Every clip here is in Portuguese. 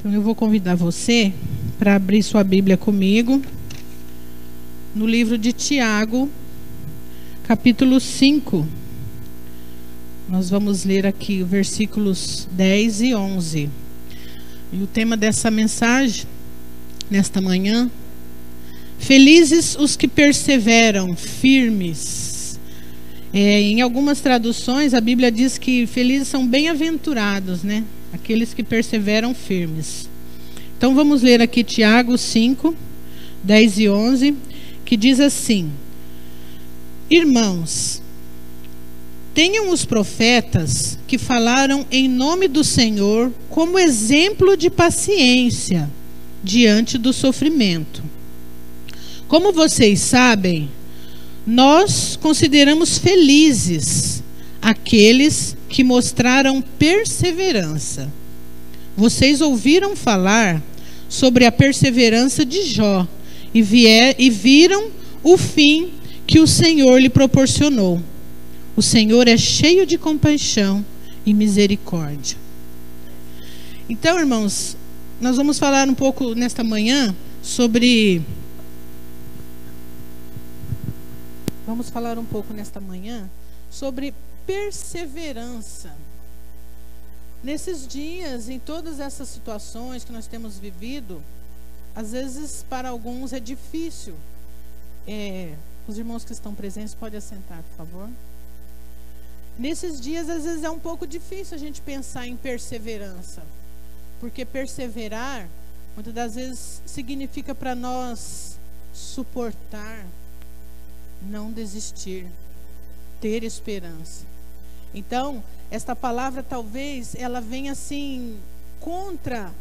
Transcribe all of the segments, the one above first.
Então eu vou convidar você para abrir sua Bíblia comigo no livro de Tiago, capítulo 5. Nós vamos ler aqui os versículos 10 e 11. E o tema dessa mensagem, nesta manhã: felizes os que perseveram firmes. Em algumas traduções, a Bíblia diz que felizes são bem-aventurados, né? Aqueles que perseveram firmes. Então vamos ler aqui Tiago 5, 10 e 11, que diz assim: irmãos, tenham os profetas que falaram em nome do Senhor como exemplo de paciência diante do sofrimento. Como vocês sabem, nós consideramos felizes aqueles que mostraram perseverança. Vocês ouviram falar sobre a perseverança de Jó e viram o fim que o Senhor lhe proporcionou. O Senhor é cheio de compaixão e misericórdia. Então, irmãos, nós vamos falar um pouco nesta manhã sobre... perseverança. Nesses dias, em todas essas situações que nós temos vivido, às vezes para alguns é difícil. Os irmãos que estão presentes podem assentar, por favor. Nesses dias, às vezes é um pouco difícil a gente pensar em perseverança, porque perseverar, muitas das vezes, significa para nós suportar, não desistir, ter esperança. Então, esta palavra talvez ela venha assim contra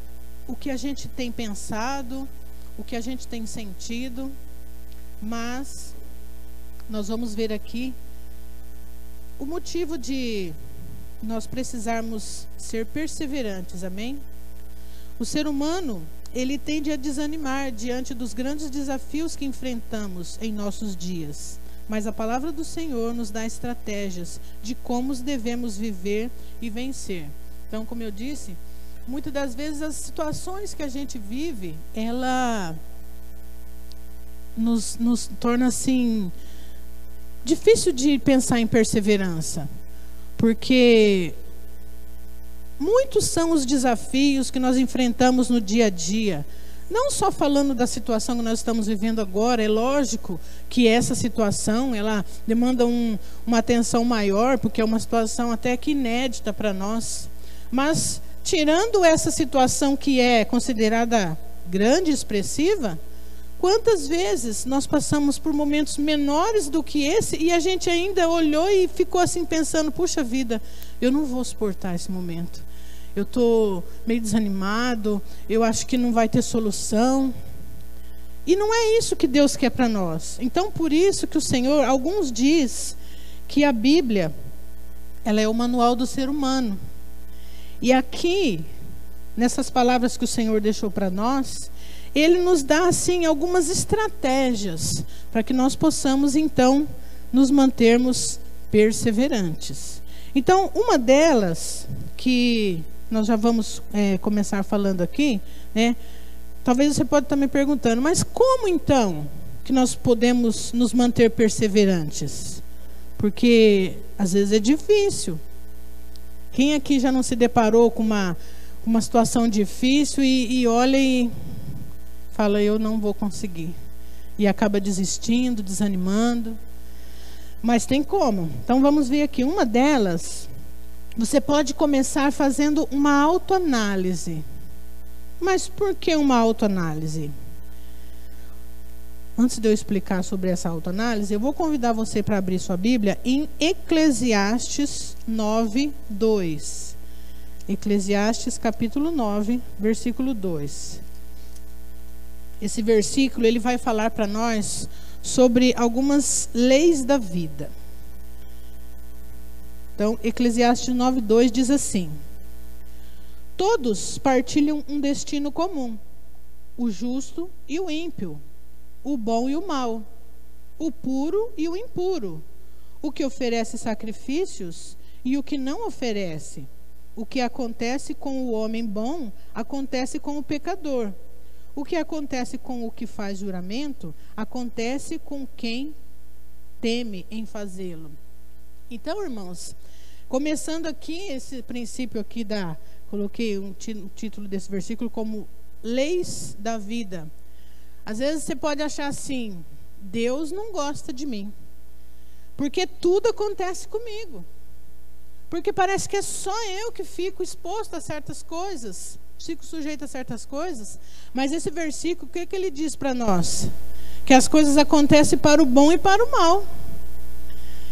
o que a gente tem pensado, o que a gente tem sentido, mas nós vamos ver aqui o motivo de nós precisarmos ser perseverantes, amém? O ser humano, ele tende a desanimar diante dos grandes desafios que enfrentamos em nossos dias. Mas a palavra do Senhor nos dá estratégias de como devemos viver e vencer. Então, como eu disse, muitas das vezes as situações que a gente vive, ela nos torna assim difícil de pensar em perseverança, porque muitos são os desafios que nós enfrentamos no dia a dia. Não só falando da situação que nós estamos vivendo agora, é lógico que essa situação, ela demanda uma atenção maior, porque é uma situação até que inédita para nós. Mas, tirando essa situação que é considerada grande e expressiva, quantas vezes nós passamos por momentos menores do que esse e a gente ainda olhou e ficou assim pensando, puxa vida, eu não vou suportar esse momento. Eu estou meio desanimado, eu acho que não vai ter solução. E não é isso que Deus quer para nós. Então, por isso que o Senhor, alguns diz que a Bíblia, ela é o manual do ser humano. E aqui, nessas palavras que o Senhor deixou para nós, Ele nos dá, assim, algumas estratégias para que nós possamos, então, nos mantermos perseverantes. Então, uma delas que nós já vamos começar falando aqui, né? Talvez você pode estar me perguntando, mas como então que nós podemos nos manter perseverantes? Porque às vezes é difícil. Quem aqui já não se deparou com uma situação difícil e olha e fala, eu não vou conseguir. E acaba desistindo, desanimando. Mas tem como. Então vamos ver aqui. Uma delas... Você pode começar fazendo uma autoanálise. Mas por que uma autoanálise? Antes de eu explicar sobre essa autoanálise, eu vou convidar você para abrir sua Bíblia em Eclesiastes 9, 2. Eclesiastes capítulo 9, versículo 2. Esse versículo ele vai falar para nós sobre algumas leis da vida. Então, Eclesiastes 9:2 diz assim: todos partilham um destino comum, o justo e o ímpio, o bom e o mau, o puro e o impuro, o que oferece sacrifícios e o que não oferece, o que acontece com o homem bom, acontece com o pecador. O que acontece com o que faz juramento, acontece com quem teme em fazê-lo. Então, irmãos, começando aqui, esse princípio aqui coloquei o título desse versículo como leis da vida. Às vezes você pode achar assim, Deus não gosta de mim, porque tudo acontece comigo. Porque parece que é só eu que fico exposto a certas coisas, fico sujeito a certas coisas. Mas esse versículo, o que ele diz para nós? Que as coisas acontecem para o bom e para o mal.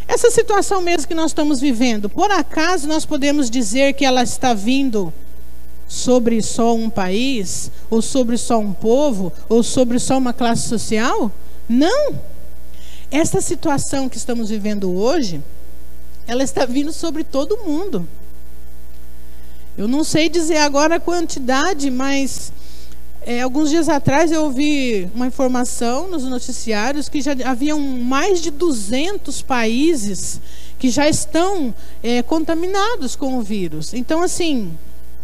Essa situação mesmo que nós estamos vivendo, por acaso nós podemos dizer que ela está vindo sobre só um país, ou sobre só um povo, ou sobre só uma classe social? Não! Essa situação que estamos vivendo hoje, ela está vindo sobre todo mundo. Eu não sei dizer agora a quantidade, mas alguns dias atrás eu ouvi uma informação nos noticiários que já haviam mais de 200 países que já estão contaminados com o vírus. Então, assim,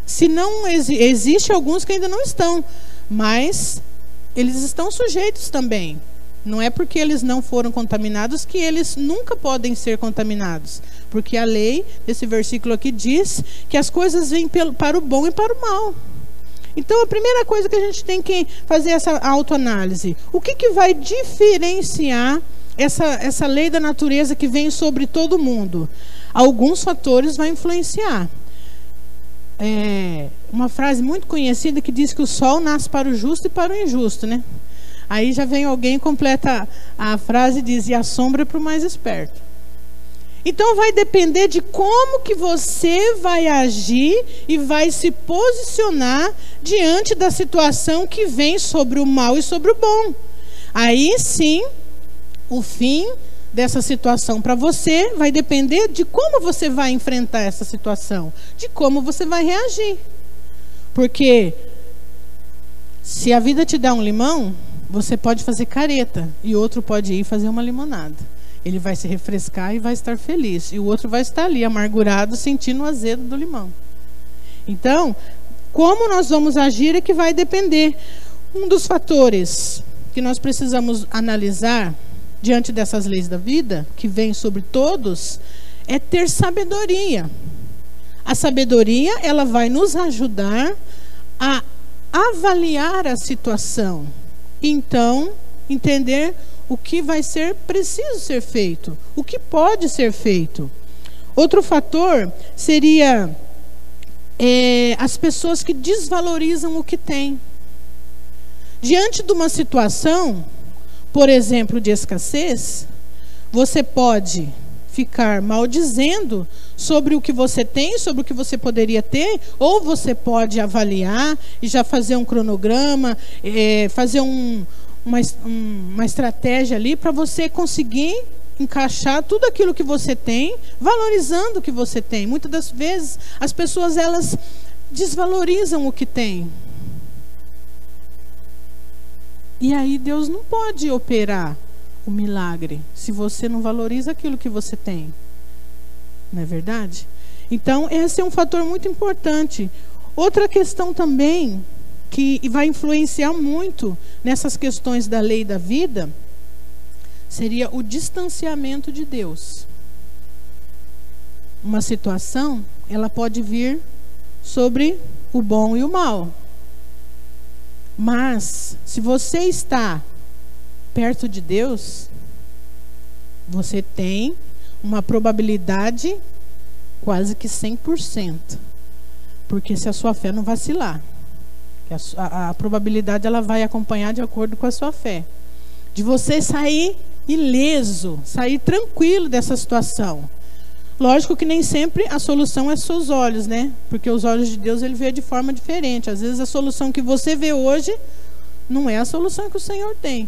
se não existe alguns que ainda não estão, mas eles estão sujeitos também. Não é porque eles não foram contaminados que eles nunca podem ser contaminados. Porque a lei, esse versículo aqui, diz que as coisas vêm para o bom e para o mal. Então, a primeira coisa que a gente tem que fazer essa autoanálise. O que vai diferenciar essa lei da natureza que vem sobre todo mundo? Alguns fatores vão influenciar. Uma frase muito conhecida que diz que o sol nasce para o justo e para o injusto, né? Aí já vem alguém e completa a frase e diz, e a sombra é para o mais esperto. Então vai depender de como que você vai agir e vai se posicionar diante da situação que vem sobre o mal e sobre o bom. Aí sim, o fim dessa situação para você vai depender de como você vai enfrentar essa situação, de como você vai reagir. Porque se a vida te dá um limão, você pode fazer careta e outro pode ir fazer uma limonada. Ele vai se refrescar e vai estar feliz. E o outro vai estar ali, amargurado, sentindo o azedo do limão. Então, como nós vamos agir é que vai depender. Um dos fatores que nós precisamos analisar diante dessas leis da vida, que vem sobre todos, é ter sabedoria. A sabedoria, ela vai nos ajudar a avaliar a situação. Então, entender o que vai ser preciso ser feito, o que pode ser feito. Outro fator seria as pessoas que desvalorizam o que têm. Diante de uma situação, por exemplo, de escassez, você pode ficar maldizendo sobre o que você tem, sobre o que você poderia ter, ou você pode avaliar e já fazer um cronograma, fazer uma estratégia ali para você conseguir encaixar tudo aquilo que você tem, valorizando o que você tem. Muitas das vezes as pessoas elas desvalorizam o que tem. E aí Deus não pode operar o milagre se você não valoriza aquilo que você tem. Não é verdade? Então, esse é um fator muito importante. Outra questão também que vai influenciar muito nessas questões da lei da vida seria o distanciamento de Deus. Uma situação, ela pode vir sobre o bom e o mal. Mas, se você está perto de Deus, você tem uma probabilidade quase que 100%. Porque se a sua fé não vacilar, a probabilidade ela vai acompanhar de acordo com a sua fé. De você sair ileso, sair tranquilo dessa situação. Lógico que nem sempre a solução é seus olhos, né? Porque os olhos de Deus, ele vê de forma diferente. Às vezes a solução que você vê hoje não é a solução que o Senhor tem.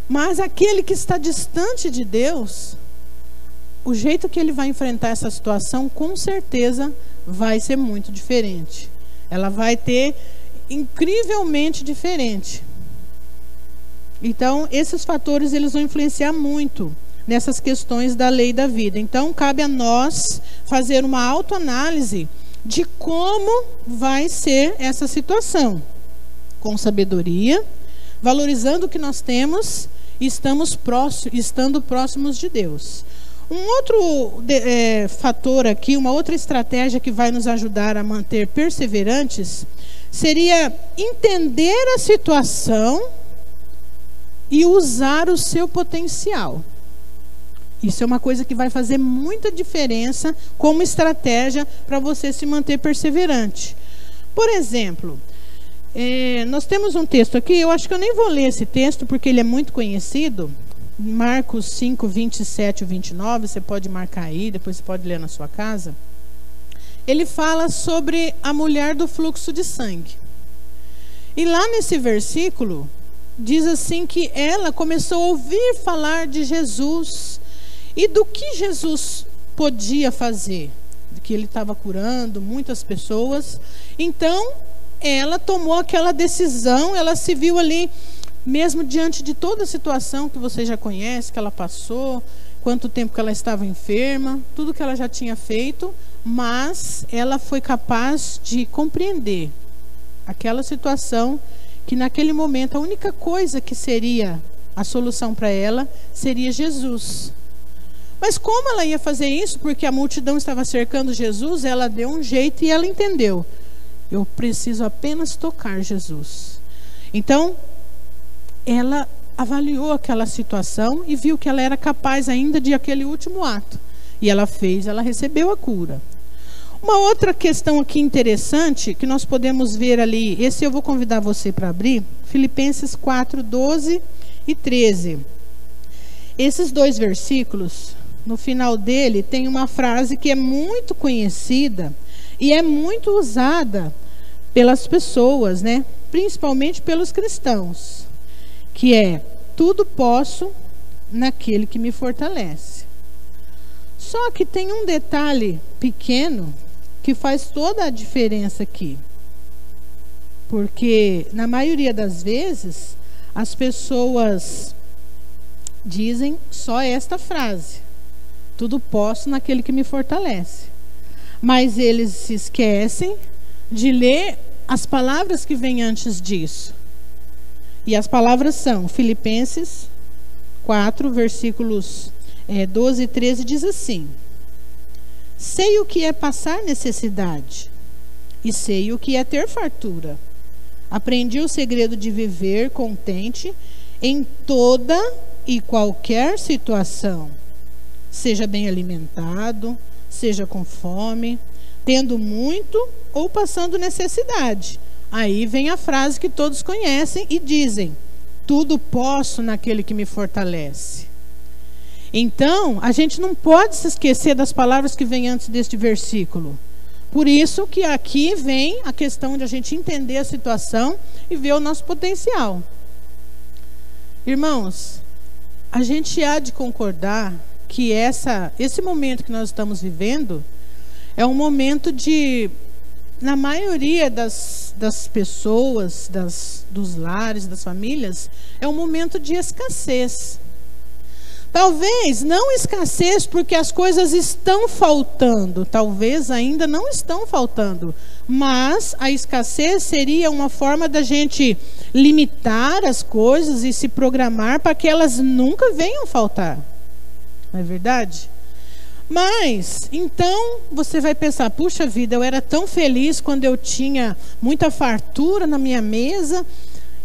Mas aquele que está distante de Deus, o jeito que ele vai enfrentar essa situação, com certeza vai ser muito diferente. Ela vai ter incrivelmente diferente. Então, esses fatores eles vão influenciar muito nessas questões da lei da vida. Então, cabe a nós fazer uma autoanálise de como vai ser essa situação, com sabedoria, valorizando o que nós temos e estando próximos de Deus. Um outro fator aqui, uma outra estratégia que vai nos ajudar a manter perseverantes, seria entender a situação e usar o seu potencial. Isso é uma coisa que vai fazer muita diferença como estratégia para você se manter perseverante. Por exemplo, nós temos um texto aqui, eu acho que eu nem vou ler esse texto porque ele é muito conhecido. Marcos 5, 27 e 29, você pode marcar aí, depois você pode ler na sua casa. Ele fala sobre a mulher do fluxo de sangue. E lá nesse versículo, diz assim que ela começou a ouvir falar de Jesus e do que Jesus podia fazer, que ele estava curando muitas pessoas. Então, ela tomou aquela decisão, ela se viu ali, mesmo diante de toda a situação que você já conhece, que ela passou, quanto tempo que ela estava enferma, tudo que ela já tinha feito, mas ela foi capaz de compreender aquela situação, que naquele momento a única coisa que seria a solução para ela seria Jesus. Mas como ela ia fazer isso? Porque a multidão estava cercando Jesus, ela deu um jeito e ela entendeu: eu preciso apenas tocar Jesus. Então, ela avaliou aquela situação e viu que ela era capaz ainda de aquele último ato. E ela fez, ela recebeu a cura. Uma outra questão aqui interessante, que nós podemos ver ali, esse eu vou convidar você para abrir, Filipenses 4, 12 e 13. Esses dois versículos, no final dele, tem uma frase que é muito conhecida e é muito usada pelas pessoas, né? Principalmente pelos cristãos, que é: tudo posso naquele que me fortalece. Só que tem um detalhe pequeno que faz toda a diferença aqui. Porque, na maioria das vezes, as pessoas dizem só esta frase: tudo posso naquele que me fortalece. Mas eles se esquecem de ler as palavras que vêm antes disso. E as palavras são Filipenses 4, versículos 12 e 13, diz assim: sei o que é passar necessidade, e sei o que é ter fartura. Aprendi o segredo de viver contente em toda e qualquer situação, seja bem alimentado, seja com fome, tendo muito ou passando necessidade. Aí vem a frase que todos conhecem e dizem: tudo posso naquele que me fortalece. Então, a gente não pode se esquecer das palavras que vêm antes deste versículo. Por isso que aqui vem a questão de a gente entender a situação e ver o nosso potencial. Irmãos, a gente há de concordar que esse momento que nós estamos vivendo é um momento de, na maioria das pessoas, dos lares, das famílias, é um momento de escassez. Talvez não escassez porque as coisas estão faltando, talvez ainda não estão faltando, mas a escassez seria uma forma da gente limitar as coisas e se programar para que elas nunca venham faltar. Não é verdade? Mas, então, você vai pensar: puxa vida, eu era tão feliz quando eu tinha muita fartura na minha mesa,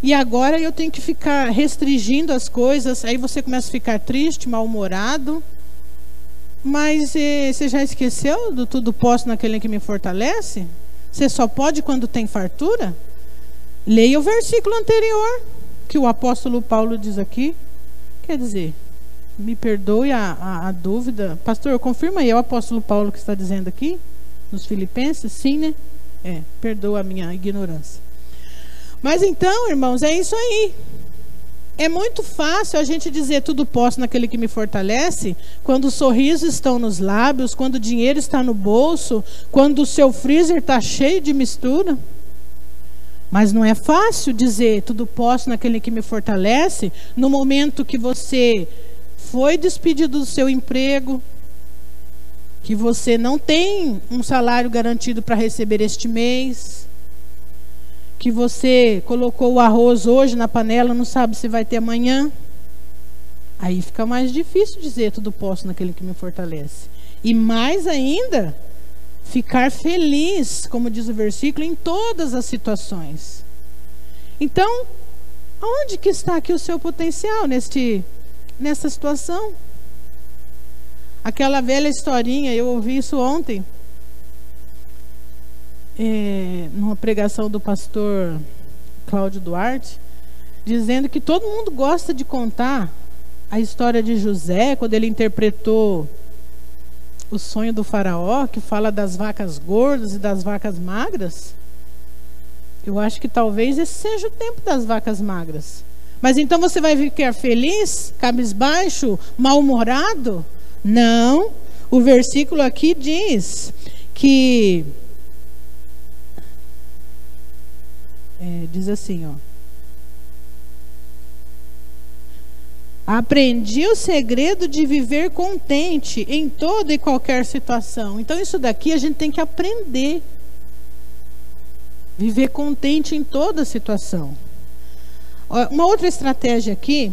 e agora eu tenho que ficar restringindo as coisas. Aí você começa a ficar triste, mal-humorado. Mas você já esqueceu do tudo posso naquele que me fortalece? Você só pode quando tem fartura? Leia o versículo anterior, que o apóstolo Paulo diz aqui. Quer dizer, me perdoe a dúvida. Pastor, confirma aí, é o apóstolo Paulo que está dizendo aqui, nos Filipenses? Sim, né? Perdoa a minha ignorância. Mas então, irmãos, é isso aí. É muito fácil a gente dizer tudo posso naquele que me fortalece, quando os sorrisos estão nos lábios, quando o dinheiro está no bolso, quando o seu freezer está cheio de mistura. Mas não é fácil dizer tudo posso naquele que me fortalece no momento que você foi despedido do seu emprego, que você não tem um salário garantido para receber este mês, que você colocou o arroz hoje na panela, não sabe se vai ter amanhã. Aí fica mais difícil dizer tudo posso naquele que me fortalece. E mais ainda, ficar feliz, como diz o versículo, em todas as situações. Então, onde que está aqui o seu potencial nessa situação? Aquela velha historinha, eu ouvi isso ontem, numa pregação do pastor Cláudio Duarte, dizendo que todo mundo gosta de contar a história de José, quando ele interpretou o sonho do faraó, que fala das vacas gordas e das vacas magras. Eu acho que talvez esse seja o tempo das vacas magras. Mas então você vai ficar feliz, cabisbaixo, mal-humorado? Não. O versículo aqui diz que... diz assim, ó. Aprendi o segredo de viver contente em toda e qualquer situação. Então isso daqui a gente tem que aprender. Viver contente em toda situação. Uma outra estratégia aqui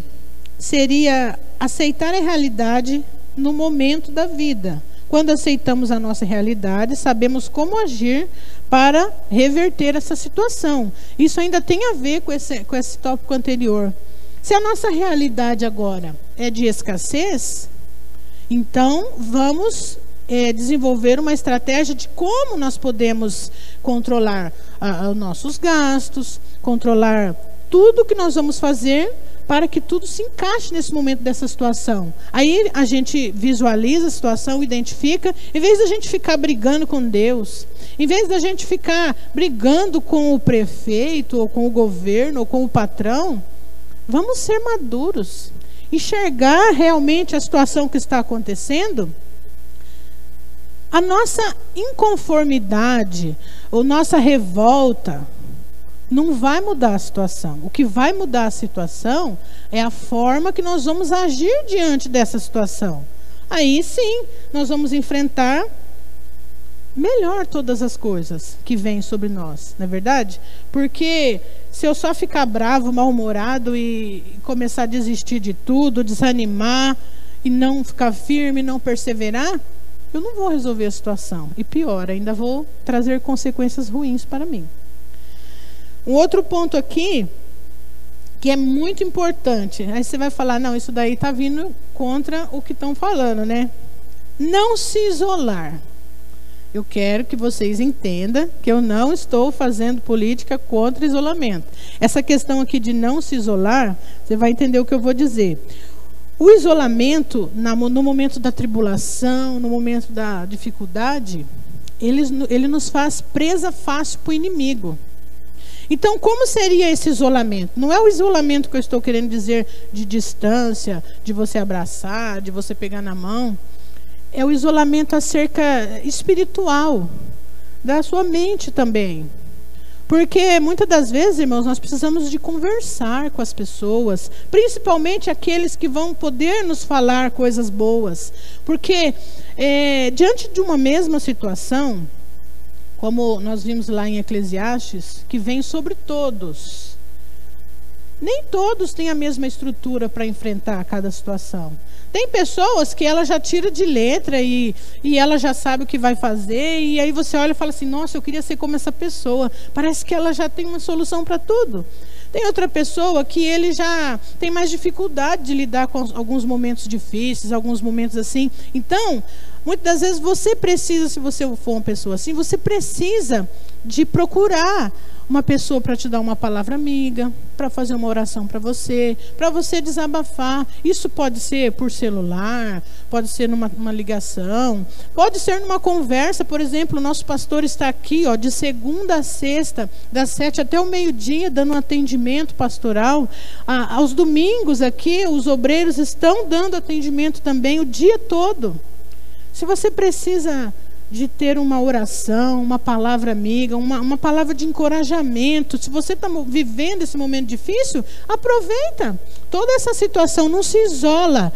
seria aceitar a realidade no momento da vida. Quando aceitamos a nossa realidade, sabemos como agir para reverter essa situação. Isso ainda tem a ver com esse tópico anterior. Se a nossa realidade agora é de escassez, então vamos desenvolver uma estratégia de como nós podemos controlar os nossos gastos, controlar tudo que nós vamos fazer para que tudo se encaixe nesse momento dessa situação. Aí a gente visualiza a situação, identifica, em vez da gente ficar brigando com Deus, em vez da gente ficar brigando com o prefeito, ou com o governo, ou com o patrão, vamos ser maduros, enxergar realmente a situação que está acontecendo. A nossa inconformidade, ou nossa revolta, não vai mudar a situação. O que vai mudar a situação é a forma que nós vamos agir diante dessa situação. Aí sim, nós vamos enfrentar melhor todas as coisas que vêm sobre nós, não é verdade? Porque se eu só ficar bravo, mal-humorado e começar a desistir de tudo, desanimar e não ficar firme, não perseverar, eu não vou resolver a situação. E pior, ainda vou trazer consequências ruins para mim. Um outro ponto aqui, que é muito importante. Aí você vai falar, não, isso daí está vindo contra o que estão falando, né? Não se isolar. Eu quero que vocês entendam que eu não estou fazendo política contra isolamento. Essa questão aqui de não se isolar, você vai entender o que eu vou dizer. O isolamento, no momento da tribulação, no momento da dificuldade, ele nos faz presa fácil para o inimigo. Então, como seria esse isolamento? Não é o isolamento que eu estou querendo dizer de distância, de você abraçar, de você pegar na mão. É o isolamento acerca espiritual, da sua mente também. Porque muitas das vezes, irmãos, nós precisamos de conversar com as pessoas, principalmente aqueles que vão poder nos falar coisas boas. Porque diante de uma mesma situação, como nós vimos lá em Eclesiastes, que vem sobre todos. Nem todos têm a mesma estrutura para enfrentar cada situação. Tem pessoas que ela já tira de letra e ela já sabe o que vai fazer, e aí você olha e fala assim, nossa, eu queria ser como essa pessoa. Parece que ela já tem uma solução para tudo. Tem outra pessoa que ele já tem mais dificuldade de lidar com alguns momentos difíceis, alguns momentos assim. Então, muitas das vezes você precisa, se você for uma pessoa assim, você precisa de procurar uma pessoa para te dar uma palavra amiga, para fazer uma oração para você desabafar. Isso pode ser por celular, pode ser numa ligação, pode ser numa conversa. Por exemplo, o nosso pastor está aqui, ó, de segunda a sexta, das 7 até o meio-dia, dando um atendimento pastoral. Aos domingos aqui, os obreiros estão dando atendimento também o dia todo. Se você precisa de ter uma oração, uma palavra amiga, uma palavra de encorajamento, se você está vivendo esse momento difícil, aproveita. Toda essa situação não se isola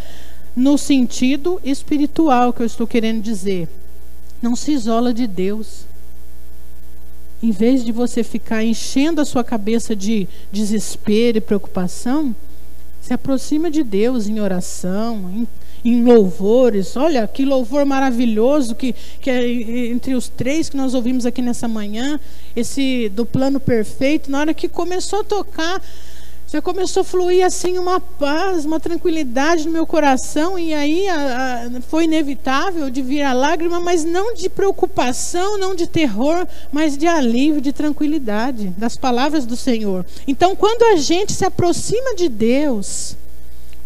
no sentido espiritual que eu estou querendo dizer. Não se isola de Deus. Em vez de você ficar enchendo a sua cabeça de desespero e preocupação, se aproxima de Deus em oração, em louvores. Olha, que louvor maravilhoso que é entre os 3 que nós ouvimos aqui nessa manhã, esse do plano perfeito. Na hora que começou a tocar, já começou a fluir assim uma paz, uma tranquilidade no meu coração, e aí foi inevitável de vir a lágrima, mas não de preocupação, não de terror, mas de alívio, de tranquilidade, das palavras do Senhor. Então, quando a gente se aproxima de Deus,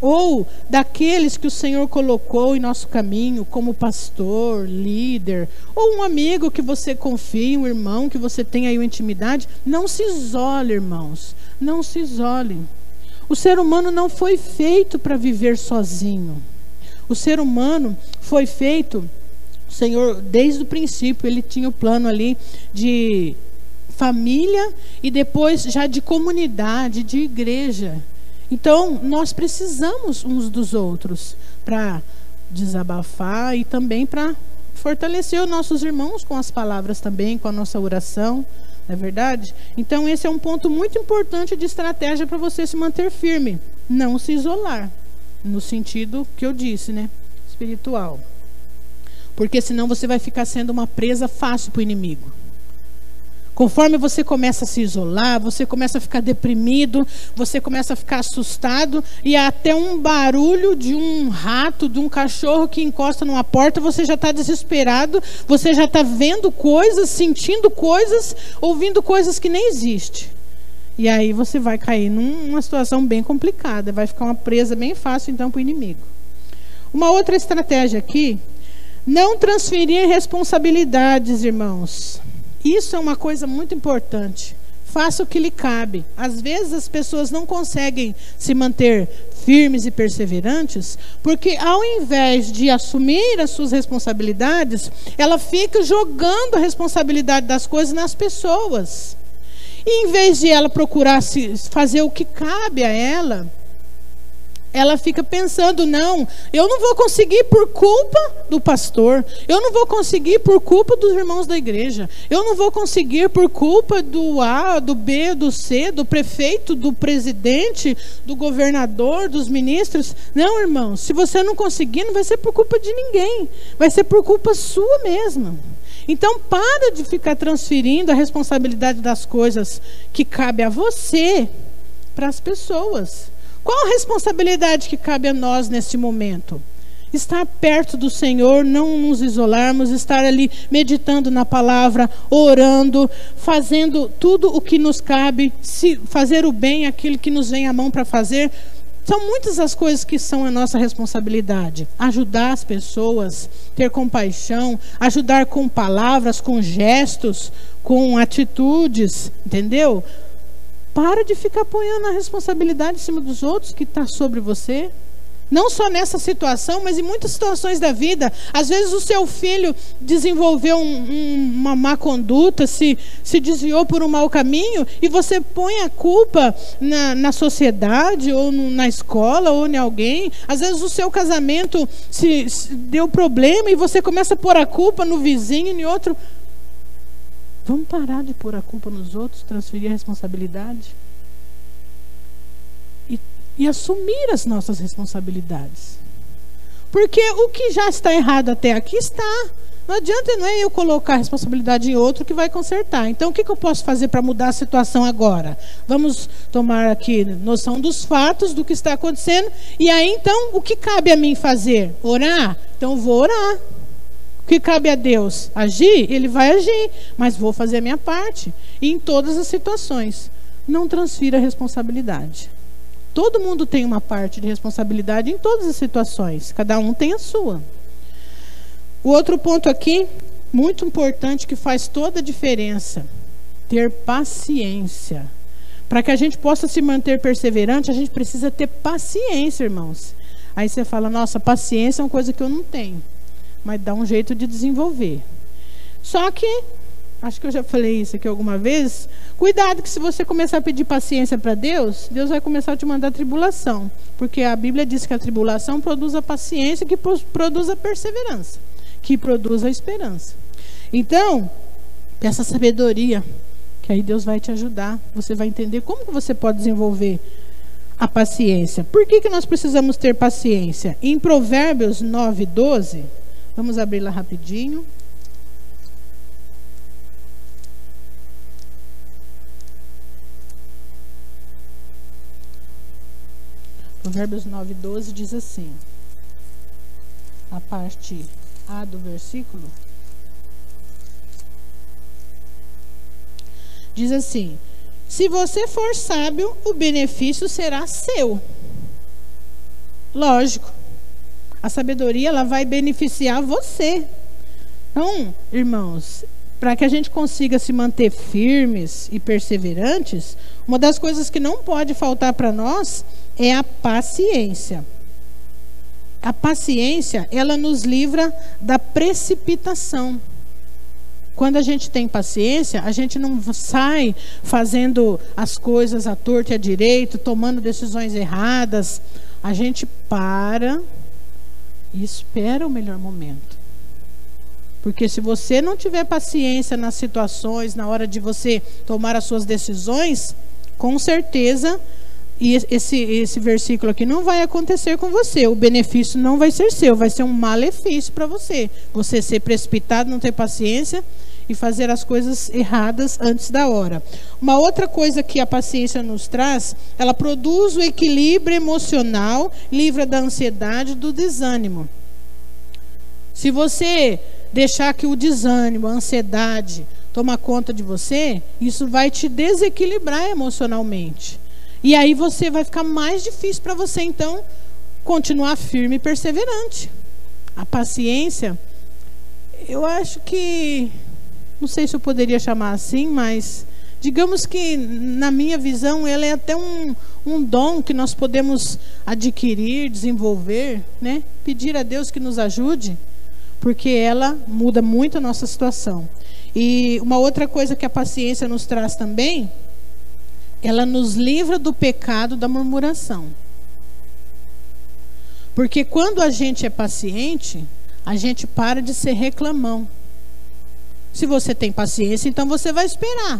ou daqueles que o Senhor colocou em nosso caminho, como pastor, líder, ou um amigo que você confia, um irmão que você tem aí uma intimidade, não se isole, irmãos. Não se isole. O ser humano não foi feito para viver sozinho. O ser humano foi feito, o Senhor, desde o princípio, Ele tinha o plano ali de família e depois já de comunidade, de igreja. Então, nós precisamos uns dos outros para desabafar e também para fortalecer os nossos irmãos com as palavras também, com a nossa oração. Não é verdade? Então esse é um ponto muito importante de estratégia para você se manter firme. Não se isolar, no sentido que eu disse, né? Espiritual. Porque senão você vai ficar sendo uma presa fácil para o inimigo. Conforme você começa a se isolar, você começa a ficar deprimido, você começa a ficar assustado, e até um barulho de um rato, de um cachorro que encosta numa porta, você já está desesperado, você já está vendo coisas, sentindo coisas, ouvindo coisas que nem existem. E aí você vai cair numa situação bem complicada, vai ficar uma presa bem fácil então para o inimigo. Uma outra estratégia aqui, não transferir responsabilidades, irmãos. Isso é uma coisa muito importante. Faça o que lhe cabe. Às vezes as pessoas não conseguem se manter firmes e perseverantes, porque ao invés de assumir as suas responsabilidades, ela fica jogando a responsabilidade das coisas nas pessoas. E em vez de ela procurar fazer o que cabe a ela fica pensando, não, eu não vou conseguir por culpa do pastor, eu não vou conseguir por culpa dos irmãos da igreja, eu não vou conseguir por culpa do A, do B, do C, do prefeito, do presidente, do governador, dos ministros. Não, irmão, se você não conseguir, não vai ser por culpa de ninguém, vai ser por culpa sua mesma. Então, para de ficar transferindo a responsabilidade das coisas que cabe a você para as pessoas. Qual a responsabilidade que cabe a nós neste momento? Estar perto do Senhor, não nos isolarmos, estar ali meditando na palavra, orando, fazendo tudo o que nos cabe, fazer o bem, aquilo que nos vem à mão para fazer. São muitas as coisas que são a nossa responsabilidade. Ajudar as pessoas, ter compaixão, ajudar com palavras, com gestos, com atitudes, entendeu? Para de ficar apoiando a responsabilidade em cima dos outros que está sobre você. Não só nessa situação, mas em muitas situações da vida. Às vezes o seu filho desenvolveu uma má conduta, se desviou por um mau caminho, e você põe a culpa na sociedade, ou na escola, ou em alguém. Às vezes o seu casamento se deu problema, e você começa a pôr a culpa no vizinho e em outro. Vamos parar de pôr a culpa nos outros, transferir a responsabilidade e assumir as nossas responsabilidades. Porque o que já está errado até aqui está. Não adianta, não é eu colocar a responsabilidade em outro que vai consertar. Então, o que eu posso fazer para mudar a situação agora? Vamos tomar aqui noção dos fatos, do que está acontecendo. E aí, então, o que cabe a mim fazer? Orar? Então, eu vou orar. O que cabe a Deus? Agir? Ele vai agir, mas vou fazer a minha parte. E em todas as situações, não transfira a responsabilidade. Todo mundo tem uma parte de responsabilidade em todas as situações. Cada um tem a sua. O outro ponto aqui, muito importante, que faz toda a diferença. Ter paciência. Para que a gente possa se manter perseverante, a gente precisa ter paciência, irmãos. Aí você fala, nossa, paciência é uma coisa que eu não tenho. Mas dá um jeito de desenvolver. Só que, acho que eu já falei isso aqui alguma vez, cuidado que se você começar a pedir paciência para Deus, Deus vai começar a te mandar tribulação. Porque a Bíblia diz que a tribulação produz a paciência, que produz a perseverança, que produz a esperança. Então, peça sabedoria, que aí Deus vai te ajudar. Você vai entender como que você pode desenvolver a paciência. Por que nós precisamos ter paciência? Em Provérbios 9:12, vamos abrir lá rapidinho. Provérbios 9:12 diz assim, a parte A do versículo, diz assim: se você for sábio, o benefício será seu. Lógico, a sabedoria ela vai beneficiar você. Então, irmãos, para que a gente consiga se manter firmes e perseverantes, uma das coisas que não pode faltar para nós é a paciência. A paciência, ela nos livra da precipitação. Quando a gente tem paciência, a gente não sai fazendo as coisas à torta e à direita, tomando decisões erradas. A gente para e espera o melhor momento. Porque se você não tiver paciência nas situações, na hora de você tomar as suas decisões, com certeza, esse versículo aqui não vai acontecer com você. O benefício não vai ser seu, vai ser um malefício para você. Você ser precipitado, não ter paciência e fazer as coisas erradas antes da hora. Uma outra coisa que a paciência nos traz, ela produz o equilíbrio emocional, livra da ansiedade e do desânimo. Se você deixar que o desânimo, a ansiedade tomar conta de você, isso vai te desequilibrar emocionalmente. E aí você vai ficar mais difícil para você, então, continuar firme e perseverante. A paciência, eu acho que, não sei se eu poderia chamar assim, mas digamos que, na minha visão, ela é até um dom que nós podemos adquirir, desenvolver, né? Pedir a Deus que nos ajude, porque ela muda muito a nossa situação. E uma outra coisa que a paciência nos traz também, ela nos livra do pecado da murmuração. Porque quando a gente é paciente, a gente para de ser reclamão. Se você tem paciência, então você vai esperar.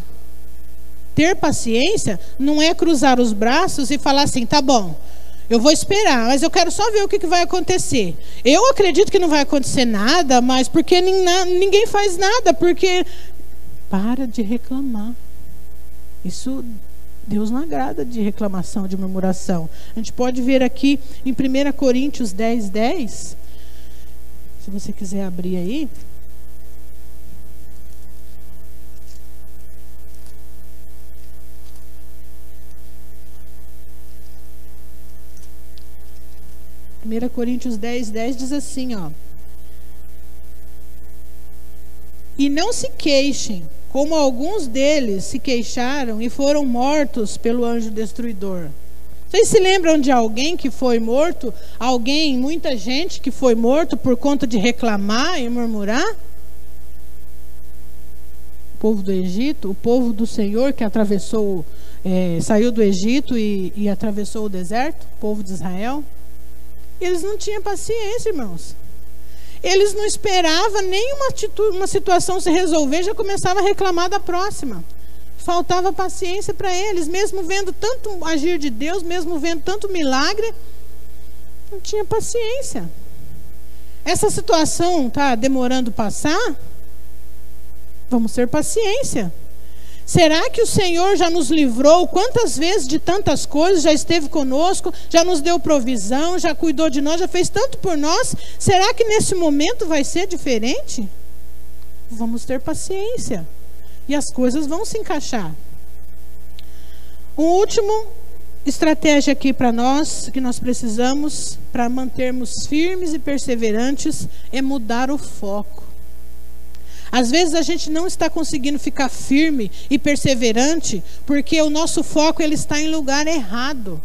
Ter paciência não é cruzar os braços e falar assim, tá bom, eu vou esperar, mas eu quero só ver o que vai acontecer. Eu acredito que não vai acontecer nada, mas porque ninguém faz nada, porque... Para de reclamar. Isso... Deus não agrada de reclamação, de murmuração. A gente pode ver aqui em 1 Coríntios 10:10. Se você quiser abrir aí. Primeira Coríntios 10:10 diz assim, ó. E não se queixem, como alguns deles se queixaram e foram mortos pelo anjo destruidor. Vocês se lembram de alguém que foi morto? Muita gente que foi morto por conta de reclamar e murmurar? O povo do Egito, o povo do Senhor que atravessou, saiu do Egito e atravessou o deserto, o povo de Israel. Eles não tinham paciência, irmãos. Eles não esperavam nem uma situação se resolver, já começava a reclamar da próxima. Faltava paciência para eles, mesmo vendo tanto agir de Deus, mesmo vendo tanto milagre, não tinha paciência. Essa situação está demorando passar? Vamos ter paciência. Será que o Senhor já nos livrou quantas vezes de tantas coisas, já esteve conosco, já nos deu provisão, já cuidou de nós, já fez tanto por nós? Será que nesse momento vai ser diferente? Vamos ter paciência e as coisas vão se encaixar. Um último estratégia aqui para nós, que nós precisamos para mantermos firmes e perseverantes, é mudar o foco. Às vezes a gente não está conseguindo ficar firme e perseverante porque o nosso foco ele está em lugar errado.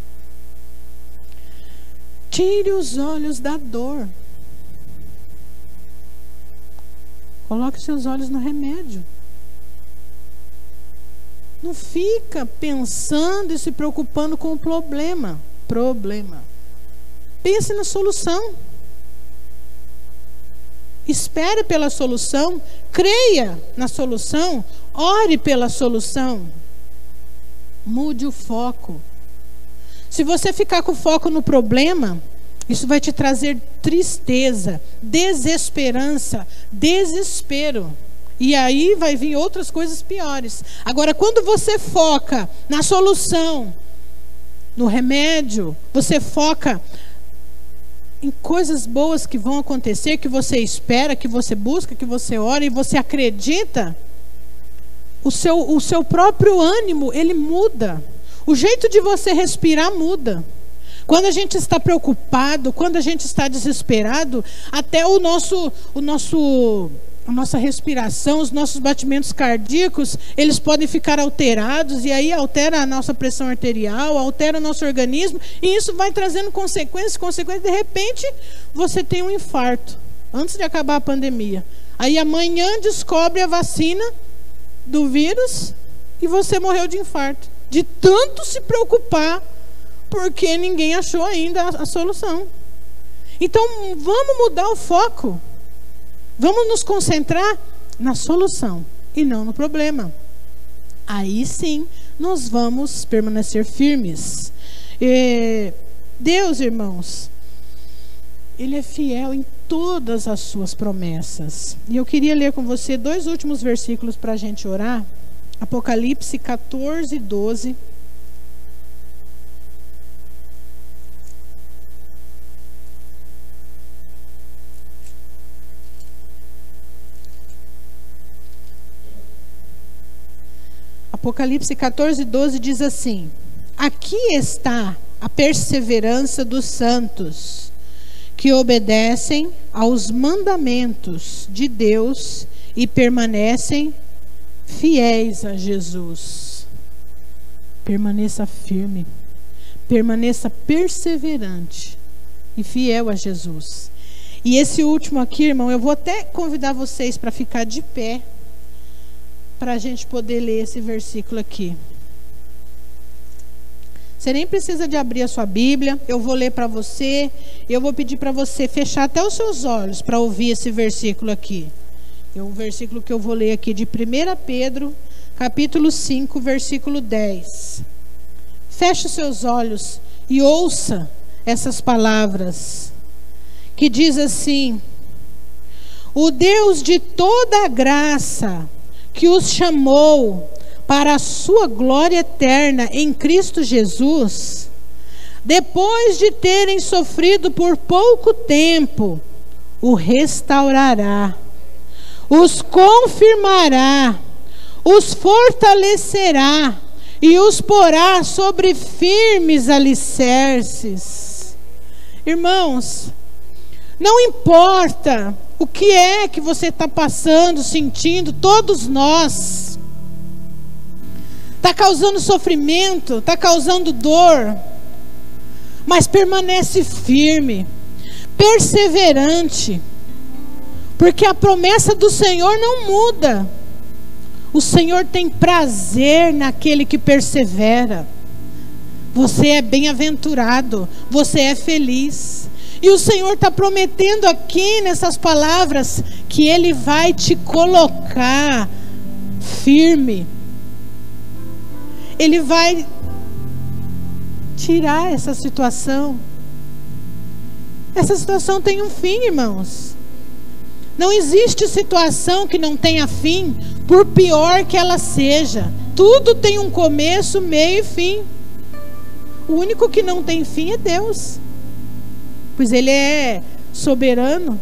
Tire os olhos da dor. Coloque seus olhos no remédio. Não fica pensando e se preocupando com o problema. Pense na solução. Espere pela solução, creia na solução, ore pela solução. Mude o foco. Se você ficar com o foco no problema, isso vai te trazer tristeza, desesperança, desespero. E aí vai vir outras coisas piores. Agora, quando você foca na solução, no remédio, você foca em coisas boas que vão acontecer, que você espera, que você busca, que você ora e você acredita, o seu próprio ânimo, ele muda. O jeito de você respirar muda. Quando a gente está preocupado, quando a gente está desesperado, até a nossa respiração, os nossos batimentos cardíacos, eles podem ficar alterados, e aí altera a nossa pressão arterial, altera o nosso organismo, e isso vai trazendo consequências, de repente você tem um infarto, antes de acabar a pandemia. Aí amanhã descobre a vacina do vírus, e você morreu de infarto, de tanto se preocupar, porque ninguém achou ainda a solução. Então vamos mudar o foco. Vamos nos concentrar na solução e não no problema. Aí sim, nós vamos permanecer firmes. Deus, irmãos, Ele é fiel em todas as suas promessas. E eu queria ler com você 2 últimos versículos para a gente orar. Apocalipse 14, 12. Apocalipse 14, 12 diz assim: aqui está a perseverança dos santos, que obedecem aos mandamentos de Deus e permanecem fiéis a Jesus. Permaneça firme, permaneça perseverante e fiel a Jesus. E esse último aqui, irmão, eu vou até convidar vocês para ficar de pé, para a gente poder ler esse versículo aqui. Você nem precisa de abrir a sua Bíblia, eu vou ler para você, eu vou pedir para você fechar até os seus olhos para ouvir esse versículo aqui. É um versículo que eu vou ler aqui de 1 Pedro, capítulo 5, versículo 10. Feche os seus olhos e ouça essas palavras, que diz assim: o Deus de toda a graça, que os chamou para a sua glória eterna em Cristo Jesus, depois de terem sofrido por pouco tempo, o restaurará, os confirmará, os fortalecerá e os porá sobre firmes alicerces. Irmãos, não importa o que é que você está passando, sentindo, todos nós. Está causando sofrimento, está causando dor. Mas permanece firme, perseverante. Porque a promessa do Senhor não muda. O Senhor tem prazer naquele que persevera. Você é bem-aventurado, você é feliz. E o Senhor está prometendo aqui nessas palavras que Ele vai te colocar firme. Ele vai tirar essa situação. Essa situação tem um fim, irmãos. Não existe situação que não tenha fim, por pior que ela seja. Tudo tem um começo, meio e fim. O único que não tem fim é Deus, pois Ele é soberano.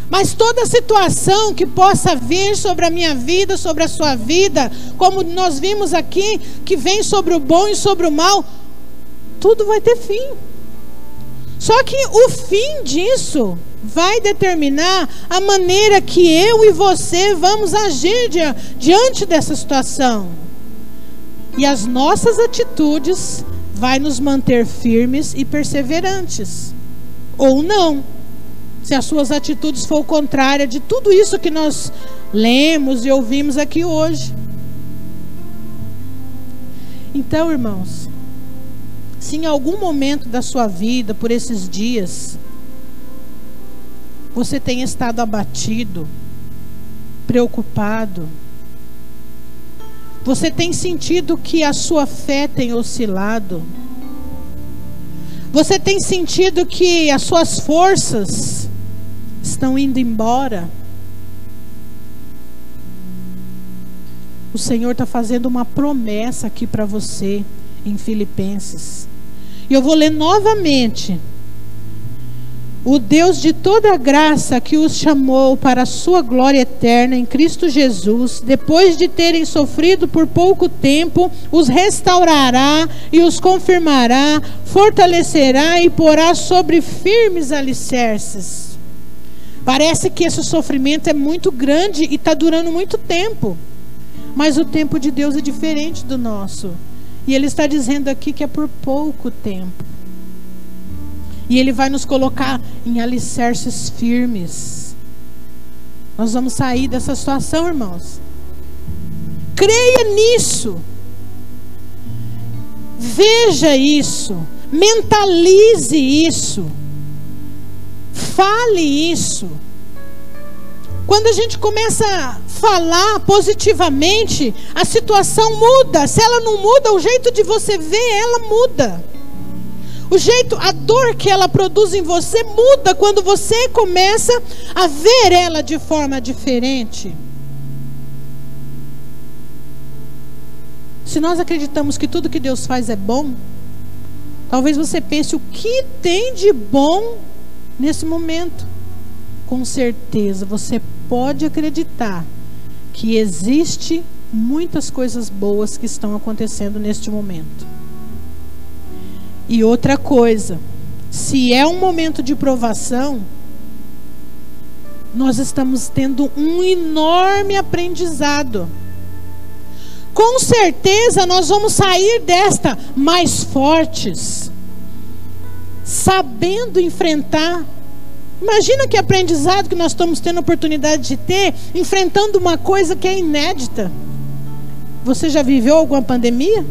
Mas toda situação que possa vir sobre a minha vida, sobre a sua vida, como nós vimos aqui, que vem sobre o bom e sobre o mal, tudo vai ter fim. Só que o fim disso vai determinar a maneira que eu e você vamos agir diante dessa situação. E as nossas atitudes vai nos manter firmes e perseverantes, ou não. Se as suas atitudes for contrária de tudo isso que nós lemos e ouvimos aqui hoje. Então, irmãos, se em algum momento da sua vida, por esses dias, você tem estado abatido, preocupado. Você tem sentido que a sua fé tem oscilado. Você tem sentido que as suas forças estão indo embora. O Senhor está fazendo uma promessa aqui para você em Filipenses. E eu vou ler novamente. O Deus de toda graça que os chamou para a sua glória eterna em Cristo Jesus, depois de terem sofrido por pouco tempo, os restaurará e os confirmará, fortalecerá e porá sobre firmes alicerces. Parece que esse sofrimento é muito grande e está durando muito tempo. Mas o tempo de Deus é diferente do nosso. E Ele está dizendo aqui que é por pouco tempo. E Ele vai nos colocar em alicerces firmes. Nós vamos sair dessa situação, irmãos. Creia nisso. Veja isso. Mentalize isso. Fale isso. Quando a gente começa a falar positivamente, a situação muda. Se ela não muda, o jeito de você ver ela muda. A dor que ela produz em você muda quando você começa a ver ela de forma diferente. Se nós acreditamos que tudo que Deus faz é bom, talvez você pense o que tem de bom nesse momento. Com certeza você pode acreditar que existe muitas coisas boas que estão acontecendo neste momento. E outra coisa, se é um momento de provação, nós estamos tendo um enorme aprendizado. Com certeza nós vamos sair desta mais fortes, sabendo enfrentar. Imagina que aprendizado que nós estamos tendo a oportunidade de ter, enfrentando uma coisa que é inédita. Você já viveu alguma pandemia?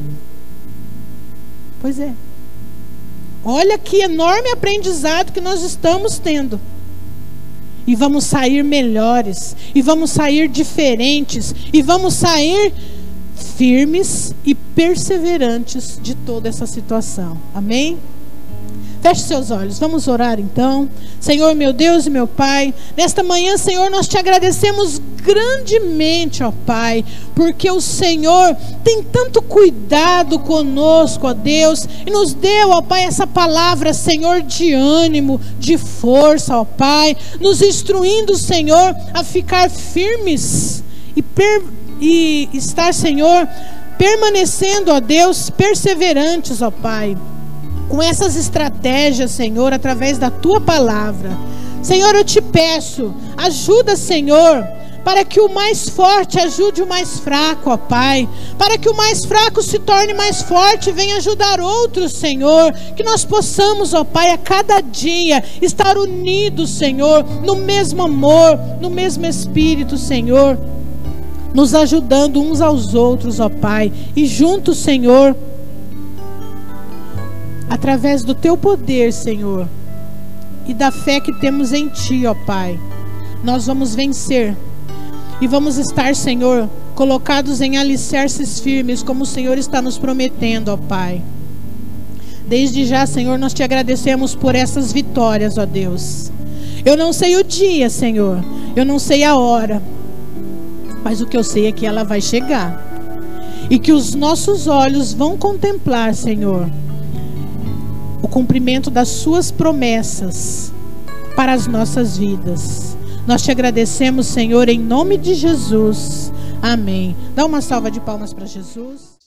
Pois é. Olha que enorme aprendizado que nós estamos tendo. E vamos sair melhores, e vamos sair diferentes, e vamos sair firmes e perseverantes de toda essa situação. Amém? Feche seus olhos, vamos orar então. Senhor, meu Deus e meu Pai, nesta manhã, Senhor, nós te agradecemos grandemente, ó Pai, porque o Senhor tem tanto cuidado conosco, ó Deus, e nos deu, ó Pai, essa palavra, Senhor, de ânimo, de força, ó Pai, nos instruindo, Senhor, a ficar firmes e estar, Senhor, permanecendo, ó Deus, perseverantes, ó Pai, com essas estratégias, Senhor, através da Tua palavra. Senhor, eu te peço, ajuda, Senhor, para que o mais forte ajude o mais fraco, ó Pai, para que o mais fraco se torne mais forte e venha ajudar outros, Senhor, que nós possamos, ó Pai, a cada dia estar unidos, Senhor, no mesmo amor, no mesmo Espírito, Senhor, nos ajudando uns aos outros, ó Pai, e juntos, Senhor, através do Teu poder, Senhor, e da fé que temos em Ti, ó Pai, nós vamos vencer e vamos estar, Senhor, colocados em alicerces firmes, como o Senhor está nos prometendo, ó Pai. Desde já, Senhor, nós Te agradecemos por essas vitórias, ó Deus. Eu não sei o dia, Senhor, eu não sei a hora, mas o que eu sei é que ela vai chegar e que os nossos olhos vão contemplar, Senhor, o cumprimento das Suas promessas para as nossas vidas. Nós Te agradecemos, Senhor, em nome de Jesus. Amém. Dá uma salva de palmas para Jesus.